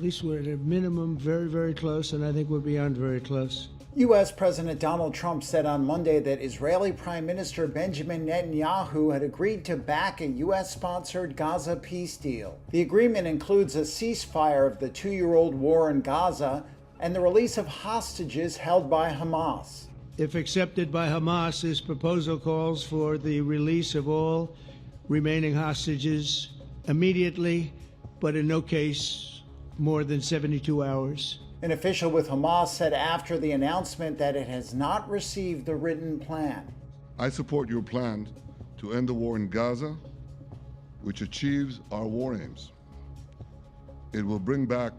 least we're at a minimum very, very close, and I think we're beyond very close. U.S. President Donald Trump said on Monday that Israeli Prime Minister Benjamin Netanyahu had agreed to back a U.S.-sponsored Gaza peace deal. The agreement includes a ceasefire of the two-year-old war in Gaza and the release of hostages held by Hamas. If accepted by Hamas, this proposal calls for the release of all remaining hostages immediately, but in no case more than 72 hours. An official with Hamas said after the announcement that it has not received the written plan. I support your plan to end the war in Gaza, which achieves our war aims. It will bring back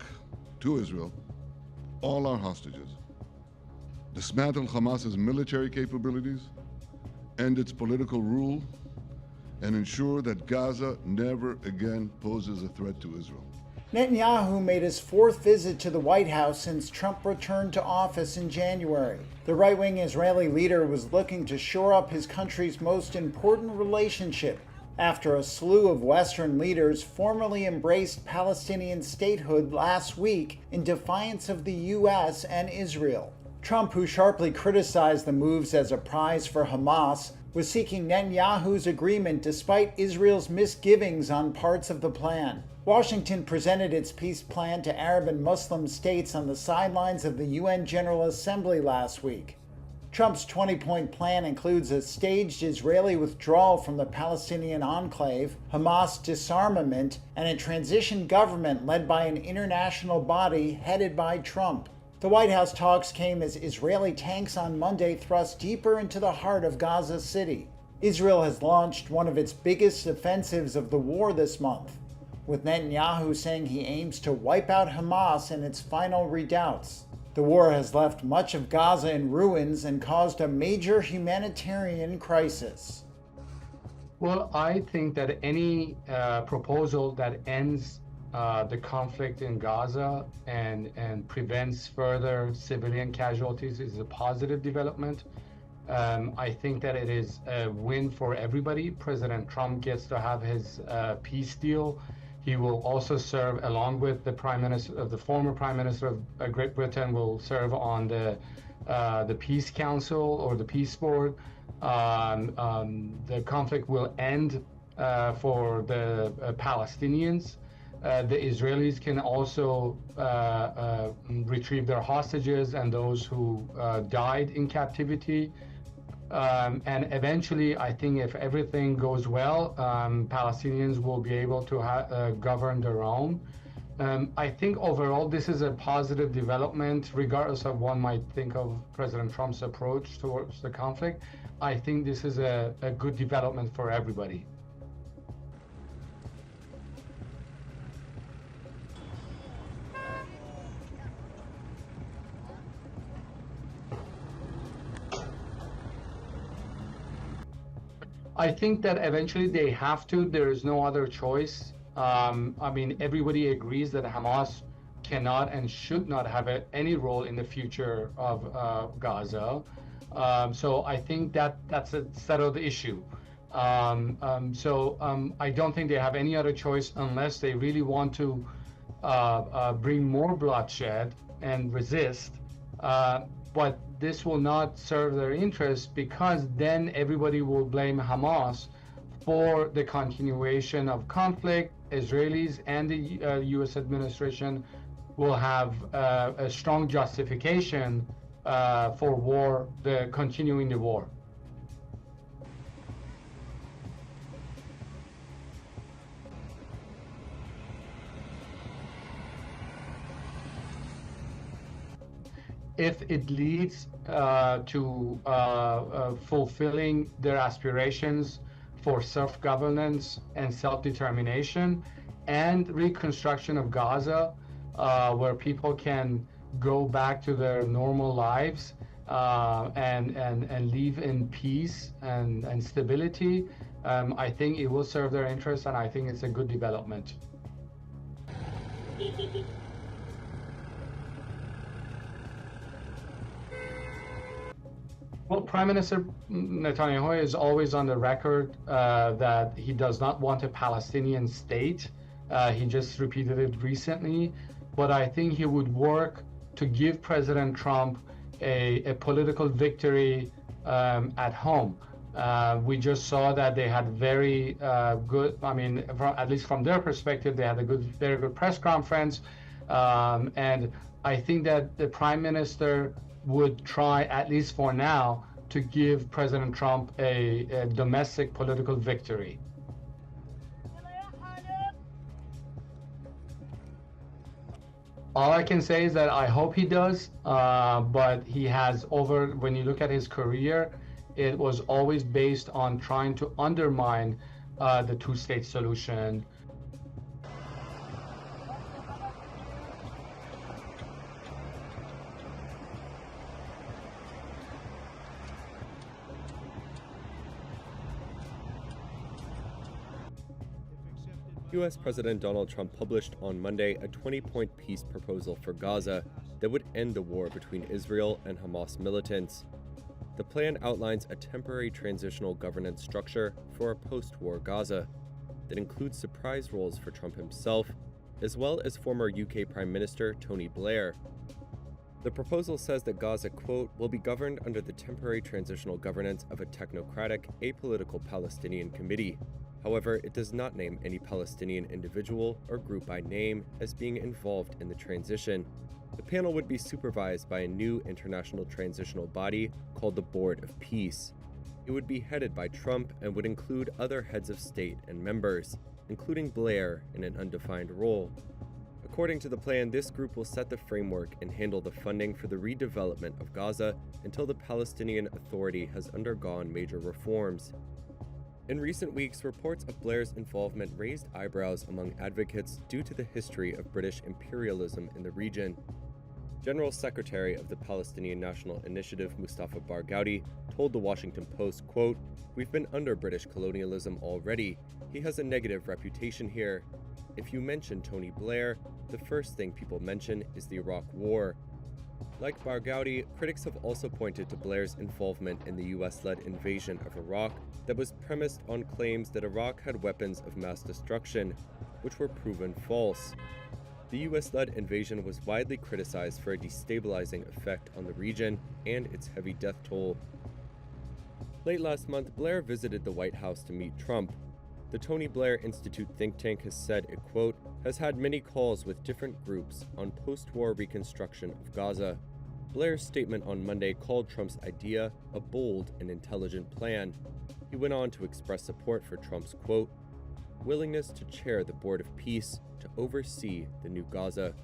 to Israel all our hostages, dismantle Hamas's military capabilities, end its political rule, and ensure that Gaza never again poses a threat to Israel. Netanyahu made his fourth visit to the White House since Trump returned to office in January. The right-wing Israeli leader was looking to shore up his country's most important relationship after a slew of Western leaders formally embraced Palestinian statehood last week in defiance of the U.S. and Israel. Trump, who sharply criticized the moves as a prize for Hamas, was seeking Netanyahu's agreement despite Israel's misgivings on parts of the plan. Washington presented its peace plan to Arab and Muslim states on the sidelines of the UN General Assembly last week. Trump's 20-point plan includes a staged Israeli withdrawal from the Palestinian enclave, Hamas disarmament, and a transition government led by an international body headed by Trump. The White House talks came as Israeli tanks on Monday thrust deeper into the heart of Gaza City. Israel has launched one of its biggest offensives of the war this month, with Netanyahu saying he aims to wipe out Hamas in its final redoubts. The war has left much of Gaza in ruins and caused a major humanitarian crisis. Well, I think that any proposal that ends the conflict in Gaza and prevents further civilian casualties is a positive development. I think that it is a win for everybody. President Trump gets to have his peace deal. He will also serve, along with the former Prime Minister of Great Britain, will serve on the Peace Council or the Peace Board. The conflict will end for the Palestinians. The Israelis can also retrieve their hostages and those who died in captivity. And eventually, I think if everything goes well, Palestinians will be able to govern their own. I think overall, this is a positive development, regardless of one might think of President Trump's approach towards the conflict. I think this is a good development for everybody. I think that eventually they have to. There is no other choice. I mean, everybody agrees that Hamas cannot and should not have any role in the future of Gaza. So I think that's a settled issue. I don't think they have any other choice unless they really want to bring more bloodshed and resist. But this will not serve their interests, because then everybody will blame Hamas for the continuation of conflict. Israelis and the U.S. administration will have a strong justification for war, continuing the war. If it leads to fulfilling their aspirations for self-governance and self-determination and reconstruction of Gaza, where people can go back to their normal lives and live in peace and stability, I think it will serve their interests, and I think it's a good development. Well, Prime Minister Netanyahu is always on the record that he does not want a Palestinian state. He just repeated it recently. but I think he would work to give President Trump a political victory at home. We just saw that they had very good, at least from their perspective, they had a very good press conference. And I think that the Prime Minister would try, at least for now, to give President Trump a domestic political victory. All I can say is that I hope he does, but he has when you look at his career, it was always based on trying to undermine the two-state solution. U.S. President Donald Trump published on Monday a 20-point peace proposal for Gaza that would end the war between Israel and Hamas militants. The plan outlines a temporary transitional governance structure for a post-war Gaza that includes surprise roles for Trump himself, as well as former UK Prime Minister Tony Blair. The proposal says that Gaza, quote, will be governed under the temporary transitional governance of a technocratic, apolitical Palestinian committee. However, it does not name any Palestinian individual or group by name as being involved in the transition. The panel would be supervised by a new international transitional body called the Board of Peace. It would be headed by Trump and would include other heads of state and members, including Blair in an undefined role. According to the plan, this group will set the framework and handle the funding for the redevelopment of Gaza until the Palestinian Authority has undergone major reforms. In recent weeks, reports of Blair's involvement raised eyebrows among advocates due to the history of British imperialism in the region. General Secretary of the Palestinian National Initiative, Mustafa Barghouti, told the Washington Post, quote, "We've been under British colonialism already. He has a negative reputation here. If you mention Tony Blair, the first thing people mention is the Iraq War." Like Barghouti, critics have also pointed to Blair's involvement in the US-led invasion of Iraq that was premised on claims that Iraq had weapons of mass destruction, which were proven false. The US-led invasion was widely criticized for a destabilizing effect on the region and its heavy death toll. Late last month, Blair visited the White House to meet Trump. The Tony Blair Institute think tank has said it, quote, has had many calls with different groups on post-war reconstruction of Gaza. Blair's statement on Monday called Trump's idea a bold and intelligent plan. He went on to express support for Trump's, quote, willingness to chair the Board of Peace to oversee the new Gaza.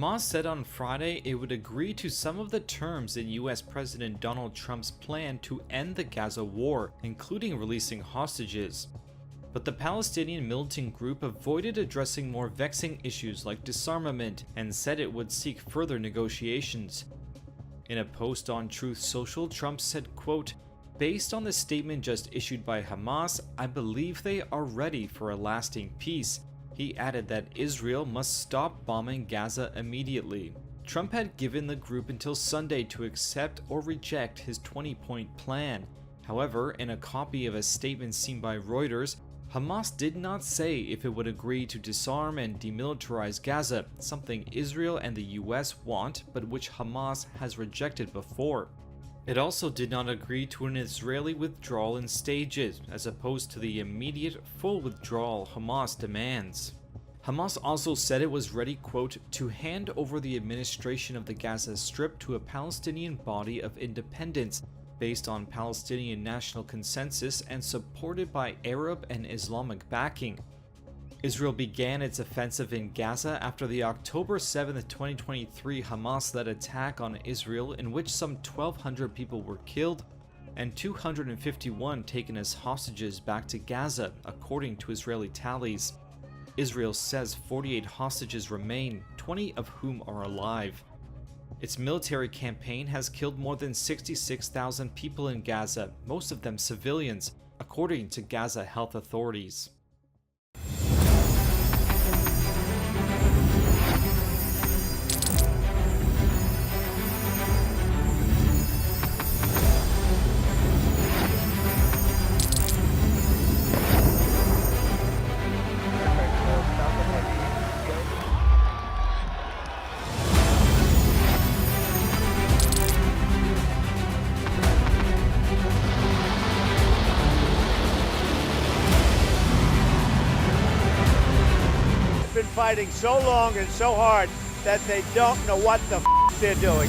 Hamas said on Friday it would agree to some of the terms in US President Donald Trump's plan to end the Gaza war, including releasing hostages. But the Palestinian militant group avoided addressing more vexing issues like disarmament and said it would seek further negotiations. In a post on Truth Social, Trump said, quote, "Based on the statement just issued by Hamas, I believe they are ready for a lasting peace." He added that Israel must stop bombing Gaza immediately. Trump had given the group until Sunday to accept or reject his 20-point plan. However, in a copy of a statement seen by Reuters, Hamas did not say if it would agree to disarm and demilitarize Gaza, something Israel and the US want, but which Hamas has rejected before. It also did not agree to an Israeli withdrawal in stages, as opposed to the immediate full withdrawal Hamas demands. Hamas also said it was ready, quote, "to hand over the administration of the Gaza Strip to a Palestinian body of independence based on Palestinian national consensus and supported by Arab and Islamic backing." Israel began its offensive in Gaza after the October 7, 2023 Hamas-led attack on Israel in which some 1,200 people were killed and 251 taken as hostages back to Gaza, according to Israeli tallies. Israel says 48 hostages remain, 20 of whom are alive. Its military campaign has killed more than 66,000 people in Gaza, most of them civilians, according to Gaza health authorities. Fighting so long and so hard that they don't know what the they're doing.